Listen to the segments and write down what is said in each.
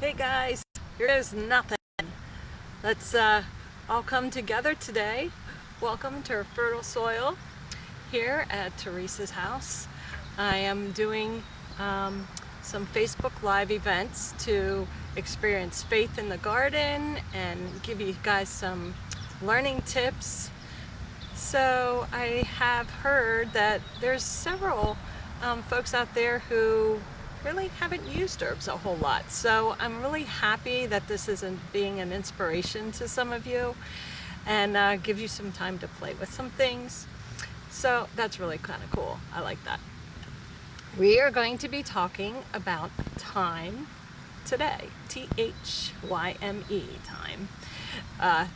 Hey guys, here is nothing. Let's all come together today. Welcome to our fertile soil here at Teresa's house. I am doing some Facebook Live events to experience faith in the garden and give you guys some learning tips. So I have heard that there's several folks out there who really haven't used herbs a whole lot. So I'm really happy that this is being an inspiration to some of you and give you some time to play with some things. So that's really kind of cool. I like that. We are going to be talking about thyme today. T-H-Y-M-E, thyme.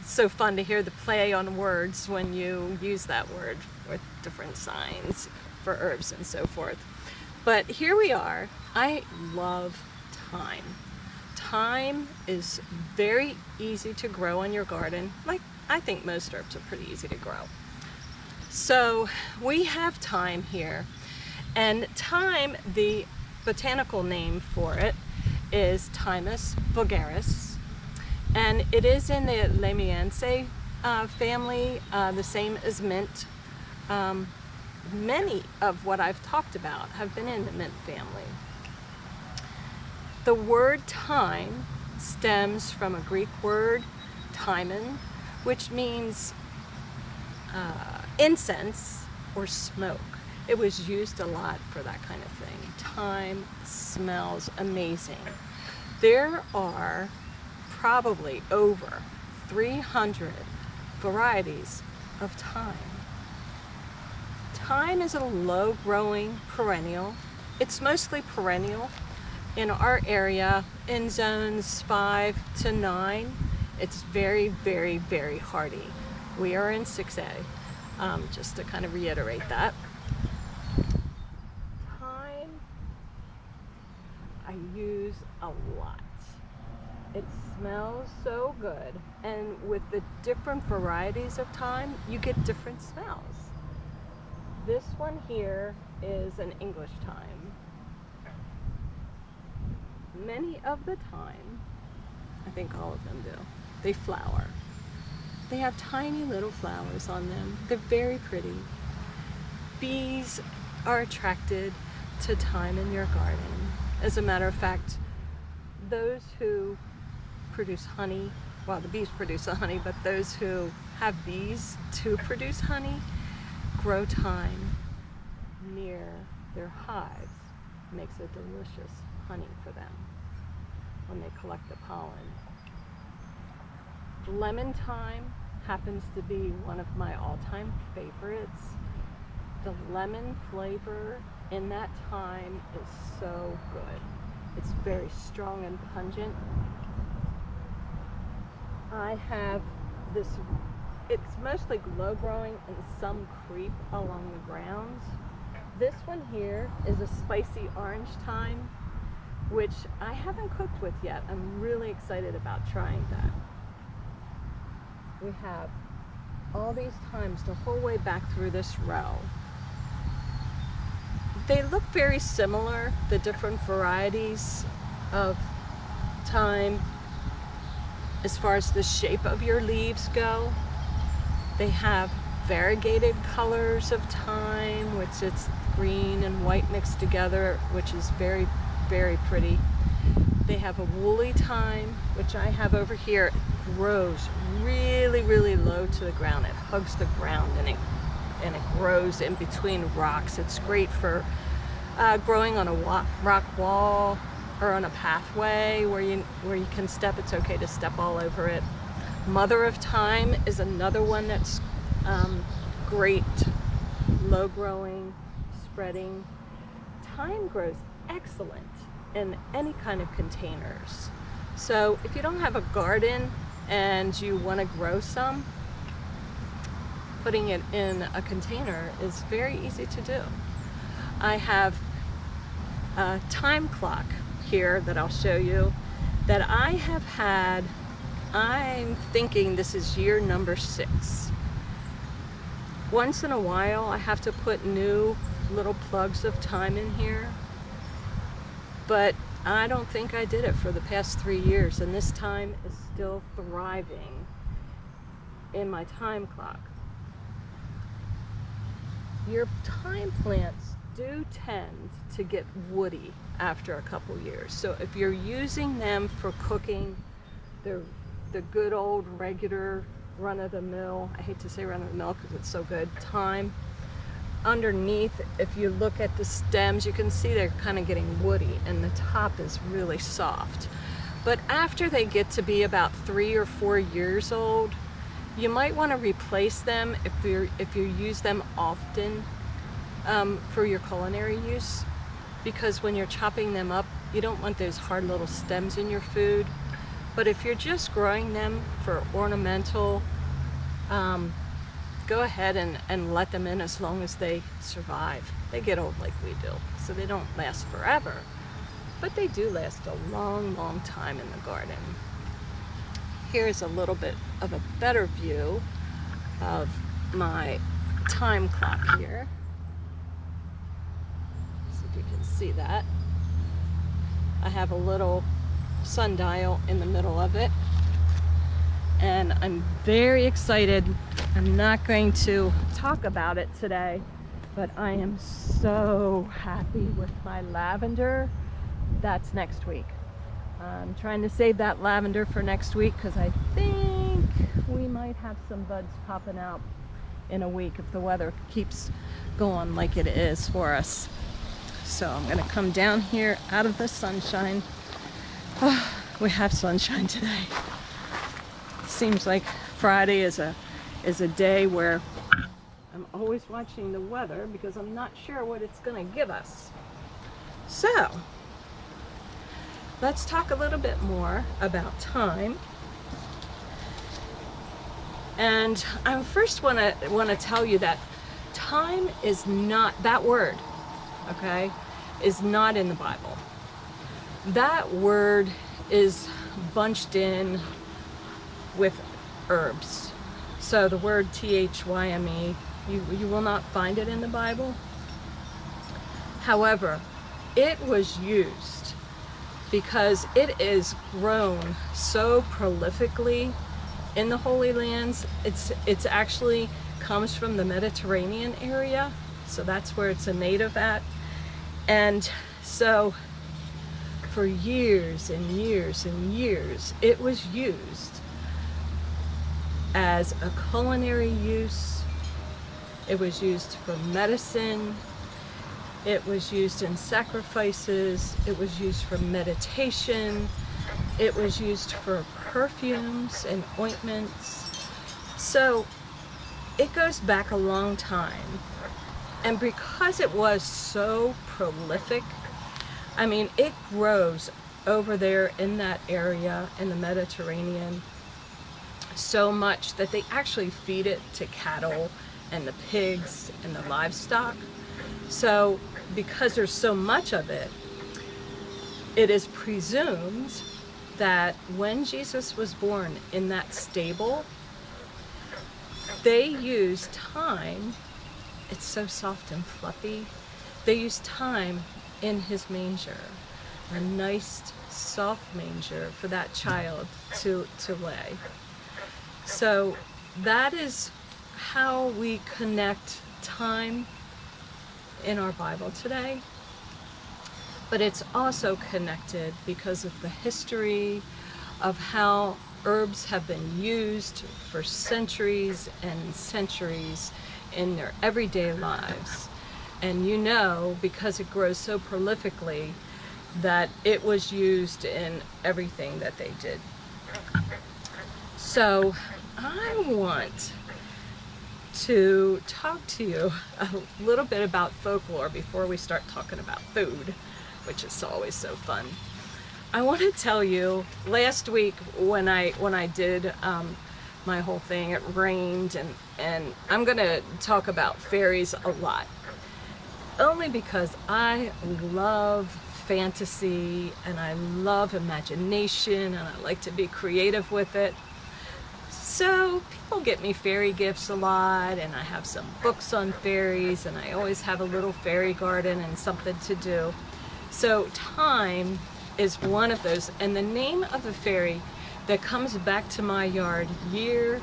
It's so fun to hear the play on words when you use that word with different signs for herbs and so forth. But here we are. I love thyme. Thyme is very easy to grow in your garden. Like, I think most herbs are pretty easy to grow. So we have thyme here. And thyme, the botanical name for it is Thymus vulgaris. And it is in the Lamiaceae family, the same as mint. Many of what I've talked about have been in the mint family. The word thyme stems from a Greek word, thymon, which means incense or smoke. It was used a lot for that kind of thing. Thyme smells amazing. There are probably over 300 varieties of thyme. Thyme is a low-growing perennial. It's mostly perennial. In our area, in zones 5 to 9, it's very, very, very hardy. We are in 6A, just to kind of reiterate that. Thyme, I use a lot. It smells so good, and with the different varieties of thyme, you get different smells. This one here is an English thyme. Many of the thyme, I think all of them do, they flower. They have tiny little flowers on them. They're very pretty. Bees are attracted to thyme in your garden. As a matter of fact, those who produce honey, well, the bees produce the honey, but those who have bees to produce honey grow thyme near their hives. Makes a delicious honey for them when they collect the pollen. Lemon thyme happens to be one of my all-time favorites. The lemon flavor in that thyme is so good. It's very strong and pungent. I have this, it's mostly low growing and some creep along the grounds. This one here is a spicy orange thyme, which I haven't cooked with yet. I'm really excited about trying that. We have all these thymes the whole way back through this row. They look very similar, the different varieties of thyme, as far as the shape of your leaves go. They have variegated colors of thyme, which it's green and white mixed together, which is very, very pretty. They have a woolly thyme, which I have over here. It grows really, really low to the ground. It hugs the ground and it grows in between rocks. It's great for growing on a rock wall or on a pathway where you can step. It's okay to step all over it. Mother of thyme is another one that's great, low growing, spreading. Thyme grows excellent in any kind of containers. So if you don't have a garden and you want to grow some, putting it in a container is very easy to do. I have a thyme clock here that I'll show you that I have had. I'm thinking this is year number 6. Once in a while I have to put new little plugs of thyme in here, but I don't think I did it for the past 3 years, and this thyme is still thriving in my thyme clock. Your thyme plants do tend to get woody after a couple years. So if you're using them for cooking, they're the good old regular run-of-the-mill, I hate to say run-of-the-mill because it's so good, thyme. Underneath, if you look at the stems, you can see they're kind of getting woody and the top is really soft. But after they get to be about 3 or 4 years old, you might want to replace them if you use them often for your culinary use, because when you're chopping them up, you don't want those hard little stems in your food. But if you're just growing them for ornamental, go ahead and let them in as long as they survive. They get old like we do, so they don't last forever, but they do last a long, long time in the garden. Here's a little bit of a better view of my thyme clock here. See if you can see that. I have a little sundial in the middle of it, and I'm very excited. I'm not going to talk about it today, but I am so happy with my lavender. That's next week. I'm trying to save that lavender for next week because I think we might have some buds popping out in a week if the weather keeps going like it is for us. So I'm going to come down here out of the sunshine. Oh, we have sunshine today. Seems like Friday is a day where I'm always watching the weather because I'm not sure what it's going to give us. So let's talk a little bit more about thyme. And I first want to tell you that thyme is not, that word, okay, is not in the Bible. That word is bunched in with herbs. So the word Thyme, you will not find it in the Bible. However, it was used because it is grown so prolifically in the Holy Lands. It's actually comes from the Mediterranean area, so that's where it's a native at. And so for years and years and years, it was used as a culinary use. It was used for medicine. It was used in sacrifices. It was used for meditation. It was used for perfumes and ointments. So it goes back a long time. And because it was so prolific, I mean, it grows over there in that area in the Mediterranean so much that they actually feed it to cattle and the pigs and the livestock. So because there's so much of it, it is presumed that when Jesus was born in that stable, they used thyme. It's so soft and fluffy. They used thyme in his manger, a nice soft manger for that child to lay. So that is how we connect thyme in our Bible today. But it's also connected because of the history of how herbs have been used for centuries and centuries in their everyday lives. And you know, because it grows so prolifically, that it was used in everything that they did. So I want to talk to you a little bit about folklore before we start talking about food, which is always so fun. I want to tell you, last week when I did my whole thing, it rained, and I'm gonna talk about fairies a lot, only because I love fantasy and I love imagination and I like to be creative with it. So people get me fairy gifts a lot, and I have some books on fairies, and I always have a little fairy garden and something to do. So Thyme is one of those, and the name of a fairy that comes back to my yard year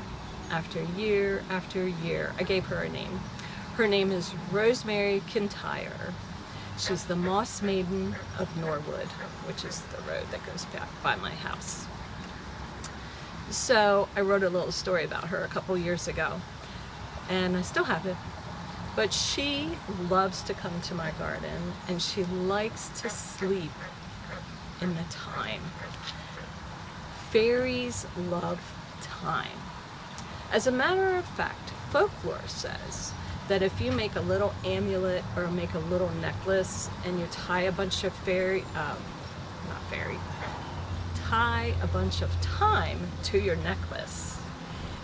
after year after year. I gave her a name. Her name is Rosemary Kintyre. She's the Moss Maiden of Norwood, which is the road that goes back by my house. So I wrote a little story about her a couple years ago, and I still have it. But she loves to come to my garden, and she likes to sleep in the thyme. Fairies love thyme. As a matter of fact, folklore says that if you make a little amulet or make a little necklace and you tie a bunch of tie a bunch of thyme to your necklace,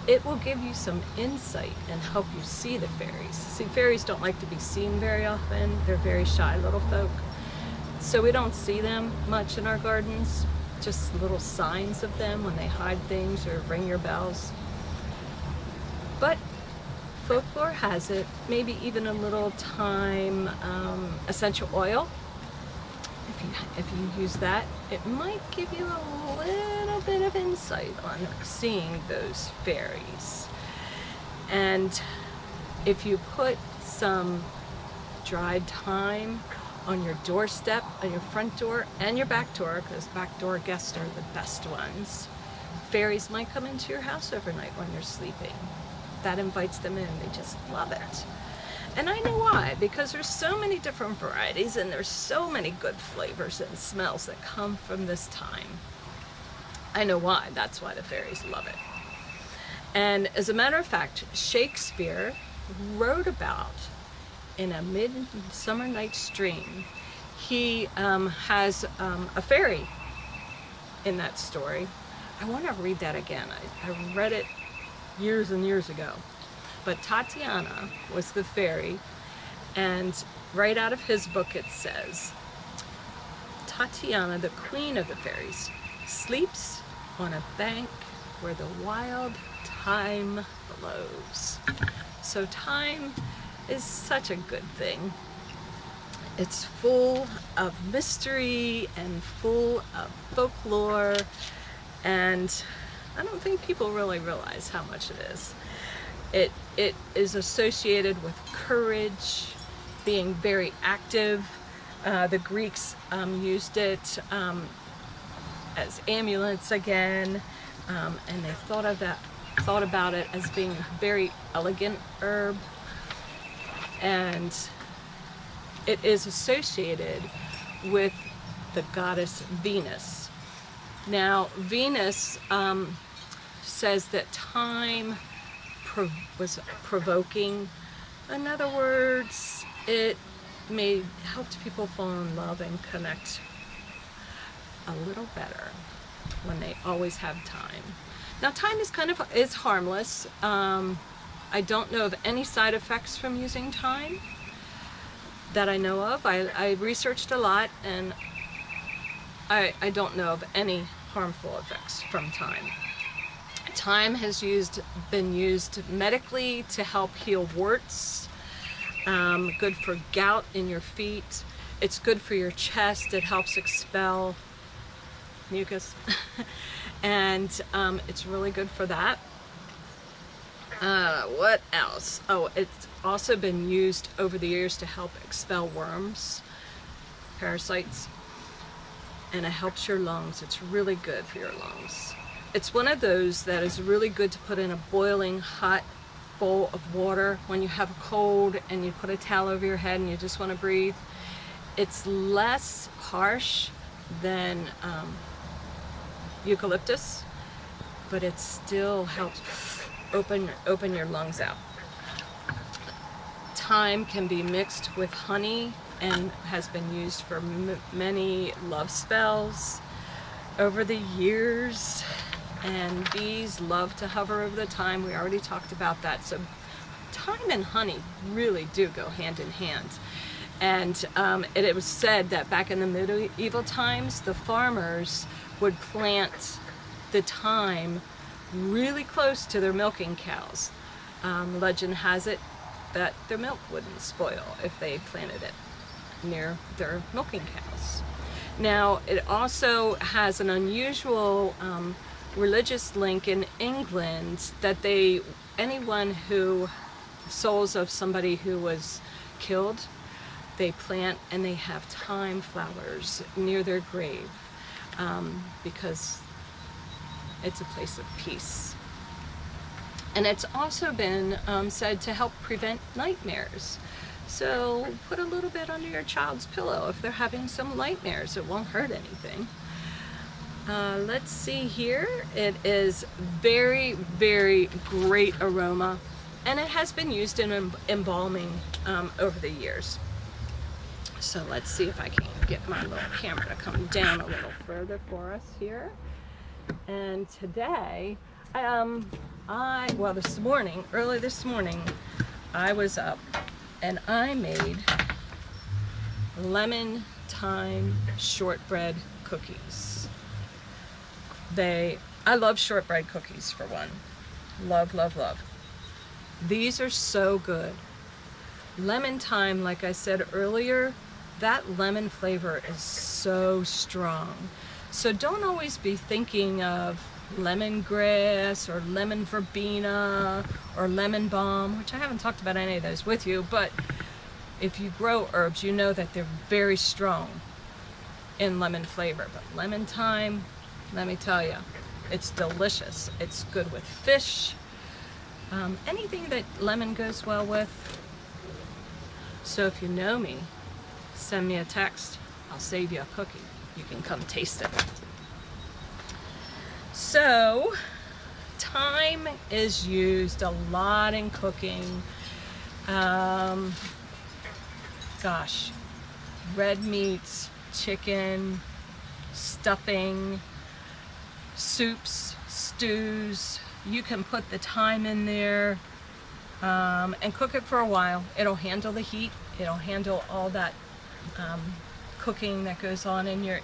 it will give you some insight and help you see the fairies. See, fairies don't like to be seen very often. They're very shy little folk. So we don't see them much in our gardens, just little signs of them when they hide things or ring your bells. But folklore has it, maybe even a little thyme essential oil. If you use that, it might give you a little bit of insight on seeing those fairies. And if you put some dried thyme on your doorstep, on your front door, and your back door, because back door guests are the best ones, fairies might come into your house overnight when you're sleeping. That invites them in. They just love it. And I know why, because there's so many different varieties and there's so many good flavors and smells that come from this thyme. I know why. That's why the fairies love it. And as a matter of fact, Shakespeare wrote about in A Midsummer Night's Dream. He has a fairy in that story. I want to read that again. I read it years and years ago. But Tatiana was the fairy, and right out of his book it says, Tatiana, the queen of the fairies, sleeps on a bank where the wild thyme blows. So thyme is such a good thing. It's full of mystery and full of folklore, and I don't think people really realize how much it is. It is associated with courage, being very active. The Greeks used it as amulets again, and they thought about it as being a very elegant herb, and it is associated with the goddess Venus. Now, Venus says that thyme was provoking. In other words, it helped people fall in love and connect a little better when they always have thyme. Now, thyme is harmless. I don't know of any side effects from using thyme that I know of. I researched a lot, and I don't know of any harmful effects from thyme. Thyme has been used medically to help heal warts, good for gout in your feet. It's good for your chest. It helps expel mucus, and it's really good for that. What else? Oh, it's also been used over the years to help expel worms, parasites, and it helps your lungs. It's really good for your lungs. It's one of those that is really good to put in a boiling hot bowl of water when you have a cold and you put a towel over your head and you just want to breathe. It's less harsh than eucalyptus, but it still helps open your lungs out. Thyme can be mixed with honey and has been used for many love spells over the years. And bees love to hover over the thyme. We already talked about that. So thyme and honey really do go hand in hand. And it was said that back in the medieval times, the farmers would plant the thyme really close to their milking cows. Legend has it that their milk wouldn't spoil if they planted it near their milking cows. Now, it also has an unusual religious link in England that anyone who, souls of somebody who was killed, they plant and they have thyme flowers near their grave because it's a place of peace. And it's also been said to help prevent nightmares. So put a little bit under your child's pillow if they're having some nightmares. It won't hurt anything. Let's see here. It is very, very great aroma, and it has been used in embalming over the years. So let's see if I can get my little camera to come down a little further for us here. And today, early this morning, I was up and I made lemon thyme shortbread cookies. I love shortbread cookies for one. Love, love, love. These are so good. Lemon thyme, like I said earlier, that lemon flavor is so strong. So don't always be thinking of lemongrass or lemon verbena or lemon balm, which I haven't talked about any of those with you, but if you grow herbs, you know that they're very strong in lemon flavor. But lemon thyme, let me tell you, it's delicious. It's good with fish, anything that lemon goes well with. So if you know me, send me a text. I'll save you a cookie. You can come taste it. So, thyme is used a lot in cooking. Red meats, chicken, stuffing, soups, stews. You can put the thyme in there and cook it for a while. It'll handle the heat. It'll handle all that cooking that goes on in your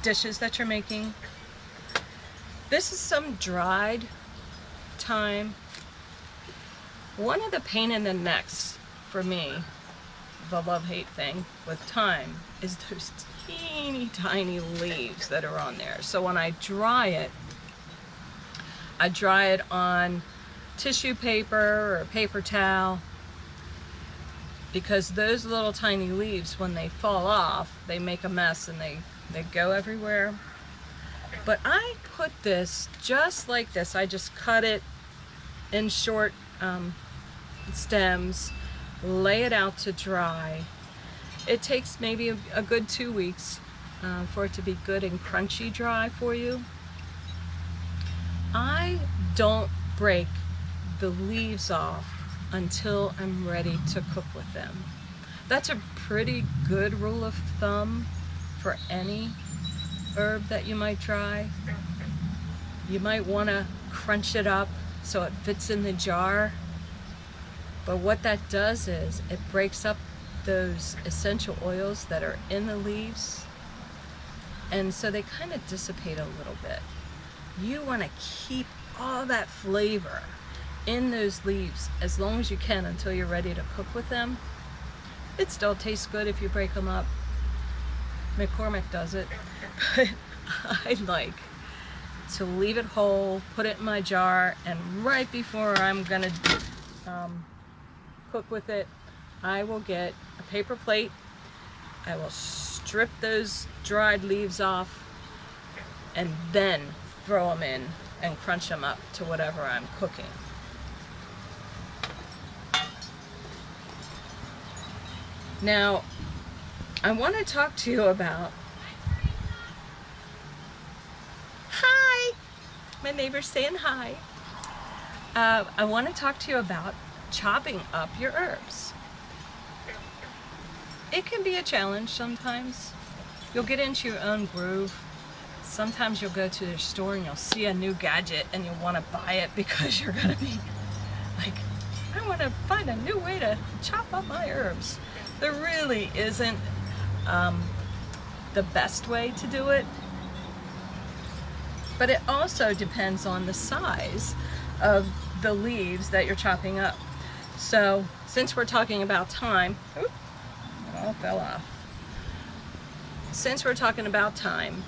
dishes that you're making. This is some dried thyme. One of the pain in the necks for me, the love-hate thing with thyme, is those teeny tiny leaves that are on there. So when I dry it on tissue paper or paper towel, because those little tiny leaves, when they fall off, they make a mess and they go everywhere. But I put this just like this. I just cut it in short stems, lay it out to dry. It takes maybe a good 2 weeks for it to be good and crunchy dry for you. I don't break the leaves off until I'm ready to cook with them. That's a pretty good rule of thumb for any herb that you might try. You might want to crunch it up so it fits in the jar. But what that does is it breaks up those essential oils that are in the leaves, and so they kind of dissipate a little bit. You want to keep all that flavor in those leaves as long as you can until you're ready to cook with them. It still tastes good if you break them up. McCormick does it, but I like to leave it whole, put it in my jar, and right before I'm gonna cook with it, I will get a paper plate. I will strip those dried leaves off and then throw them in and crunch them up to whatever I'm cooking. Now, I want to talk to you about, hi, my neighbor's saying hi. I want to talk to you about chopping up your herbs. It can be a challenge sometimes. You'll get into your own groove. Sometimes you'll go to the store and you'll see a new gadget and you'll want to buy it because you're going to be like, I want to find a new way to chop up my herbs. There really isn't the best way to do it, but it also depends on the size of the leaves that you're chopping up. So since we're talking about thyme, all fell off. Since we're talking about thyme,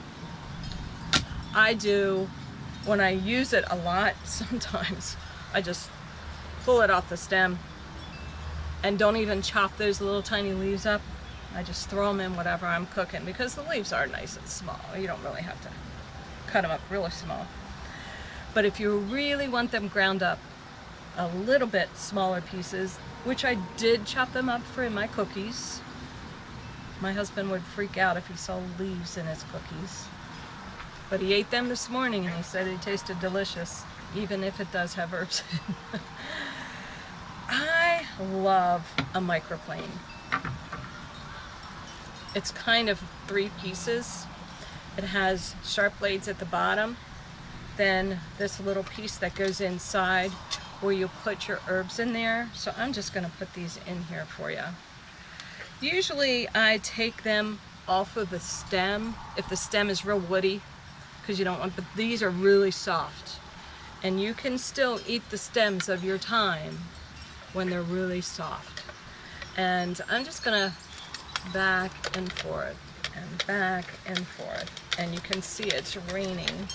I do, when I use it a lot, sometimes I just pull it off the stem and don't even chop those little tiny leaves up. I just throw them in whatever I'm cooking because the leaves are nice and small. You don't really have to cut them up really small. But if you really want them ground up a little bit smaller pieces, which I did chop them up for in my cookies. My husband would freak out if he saw leaves in his cookies. But he ate them this morning and he said it tasted delicious, even if it does have herbs in. I love a microplane. It's kind of 3 pieces. It has sharp blades at the bottom, then this little piece that goes inside where you put your herbs in there. So I'm just going to put these in here for you. Usually I take them off of the stem if the stem is real woody, because you don't want these are really soft, and you can still eat the stems of your thyme when they're really soft. And I'm just gonna back and forth and back and forth, and you can see it's raining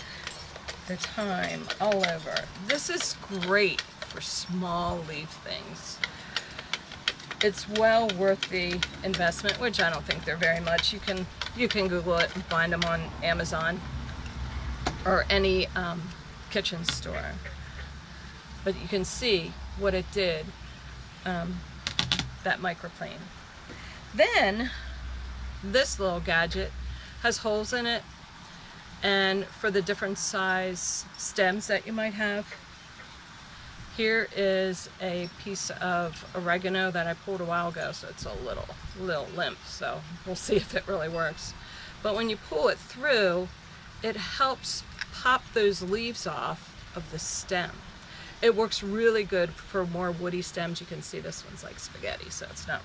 the thyme all over. This is great for small leaf things. It's well worth the investment, which I don't think they're very much. You can Google it and find them on Amazon or any kitchen store. But you can see what it did, that microplane. Then this little gadget has holes in it, and for the different size stems that you might have. Here is a piece of oregano that I pulled a while ago, so it's a little limp, so we'll see if it really works. But when you pull it through, it helps pop those leaves off of the stem. It works really good for more woody stems. You can see this one's like spaghetti, so it's not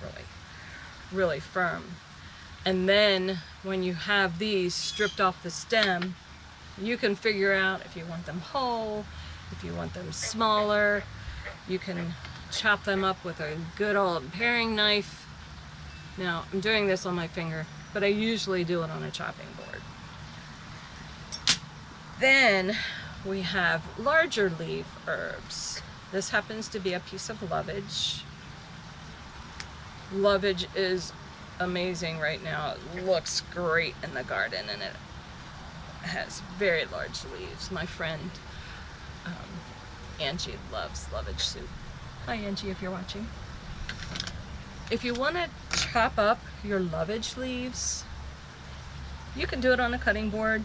really firm. And then when you have these stripped off the stem, you can figure out if you want them whole, if you want them smaller. You can chop them up with a good old paring knife. Now, I'm doing this on my finger, but I usually do it on a chopping board. Then we have larger leaf herbs. This happens to be a piece of lovage. Lovage is amazing right now. It looks great in the garden, and it has very large leaves. My friend Angie loves lovage soup. Hi Angie, if you're watching. If you want to chop up your lovage leaves, you can do it on a cutting board.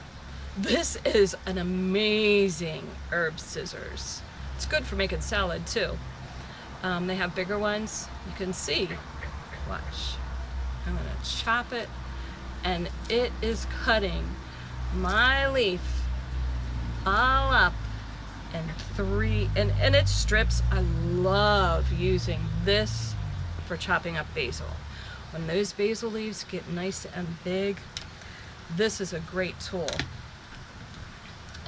This is an amazing herb scissors. It's good for making salad too. They have bigger ones. You can see. Watch. I'm going to chop it, and it is cutting my leaf all up in 3, and it strips. I love using this for chopping up basil. When those basil leaves get nice and big, this is a great tool.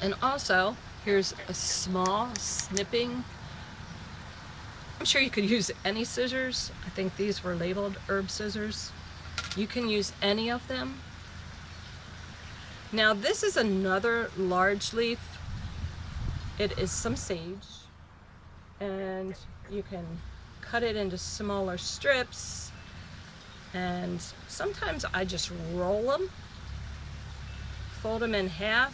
And also, here's a small snipping. I'm sure you could use any scissors. I think these were labeled herb scissors. You can use any of them. Now this is another large leaf. It is some sage, and you can cut it into smaller strips, and sometimes I just roll them, fold them in half,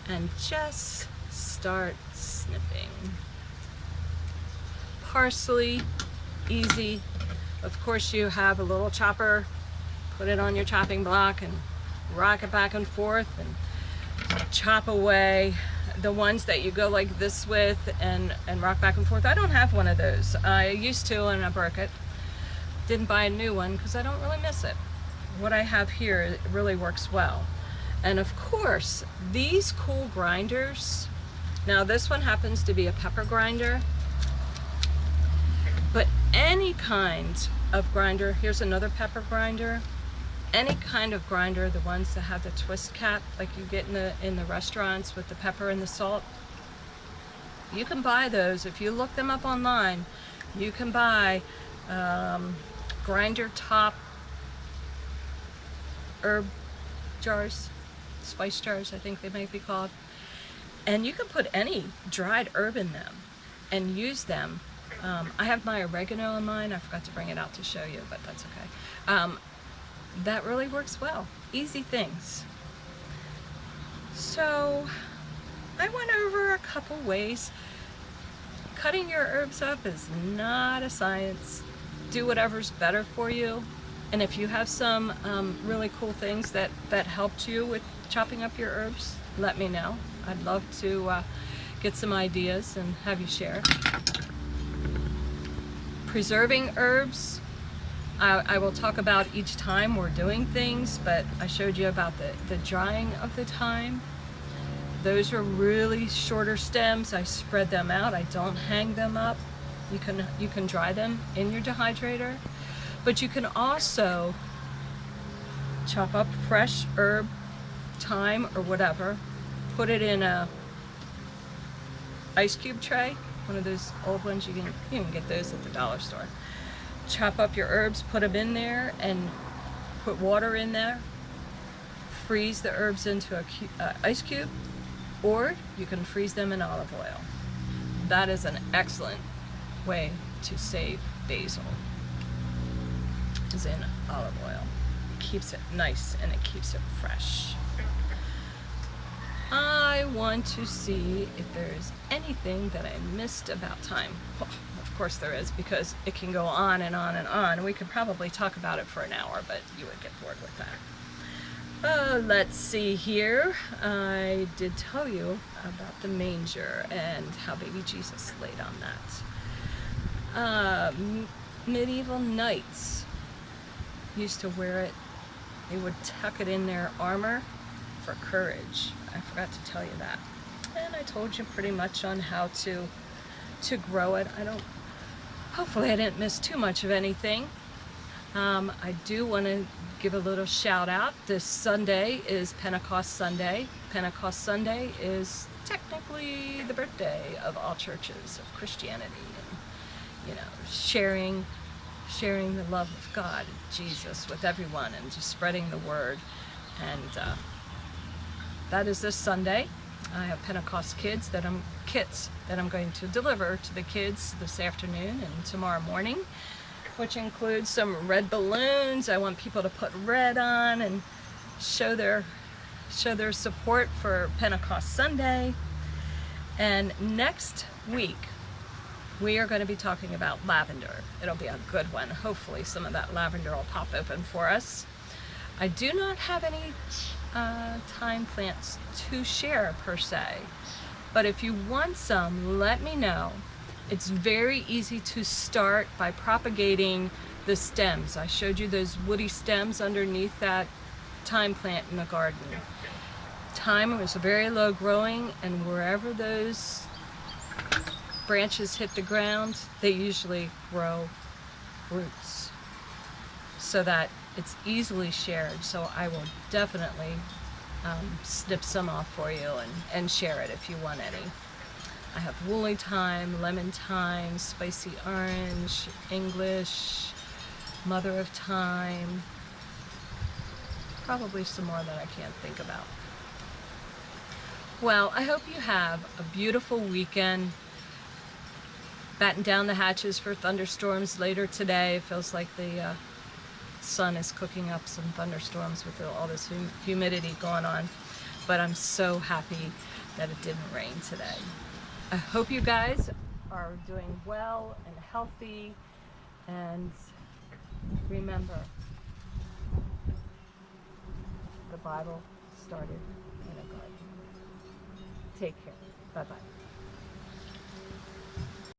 and just start snipping. Parsley, easy. Of course, you have a little chopper. Put it on your chopping block and rock it back and forth and chop away. The ones that you go like this with and rock back and forth, I don't have one of those. I used to, and I broke it. Didn't buy a new one because I don't really miss it. What I have here, it really works well. And of course, these cool grinders. Now this one happens to be a pepper grinder, but any kind of grinder, here's another pepper grinder. Any kind of grinder, the ones that have the twist cap like you get in the restaurants with the pepper and the salt, you can buy those. If you look them up online, you can buy grinder top herb jars, spice jars I think they might be called. And you can put any dried herb in them and use them. I have my oregano in mine. I forgot to bring it out to show you, but that's okay. That really works well. Easy things. So I went over a couple ways. Cutting your herbs up is not a science. Do whatever's better for you. And if you have some really cool things that helped you with chopping up your herbs, let me know. I'd love to get some ideas and have you share. Preserving herbs, I will talk about each time we're doing things, but I showed you about the drying of the thyme. Those are really shorter stems. I spread them out. I don't hang them up. You can dry them in your dehydrator, but you can also chop up fresh herb, thyme or whatever, put it in a ice cube tray, one of those old ones. You can get those at the dollar store. Chop up your herbs, put them in there, and put water in there. Freeze the herbs into a ice cube, or you can freeze them in olive oil. That is an excellent way to save basil, is in olive oil. It keeps it nice and it keeps it fresh. I want to see if there's anything that I missed about thyme. Well, of course there is, because it can go on and on and on. We could probably talk about it for an hour, but you would get bored with that. Let's see here. I did tell you about the manger and how baby Jesus laid on that. Medieval knights used to wear it. They would tuck it in their armor for courage. I forgot to tell you that. And I told you pretty much on how to grow it. Hopefully I didn't miss too much of anything. I do want to give a little shout out. This Sunday is Pentecost Sunday. Pentecost Sunday is technically the birthday of all churches of Christianity, and sharing the love of God and Jesus with everyone, and just spreading the word. And that is this Sunday. I have Pentecost kits that I'm going to deliver to the kids this afternoon and tomorrow morning, which includes some red balloons. I want people to put red on and show their support for Pentecost Sunday. And next week we are going to be talking about lavender. It'll be a good one. Hopefully some of that lavender will pop open for us. I do not have any thyme plants to share per se, but if you want some, let me know. It's very easy to start by propagating the stems. I showed you those woody stems underneath that thyme plant in the garden. Thyme was very low growing, and wherever those branches hit the ground, they usually grow roots, so that it's easily shared. So I will definitely snip some off for you and share it if you want any. I have woolly thyme, lemon thyme, spicy orange, English, mother of thyme, probably some more that I can't think about. Well, I hope you have a beautiful weekend. Batten down the hatches for thunderstorms later today. It feels like the sun is cooking up some thunderstorms with all this humidity going on, but I'm so happy that it didn't rain today. I hope you guys are doing well and healthy, and remember, the Bible started in a garden. Take care. Bye-bye.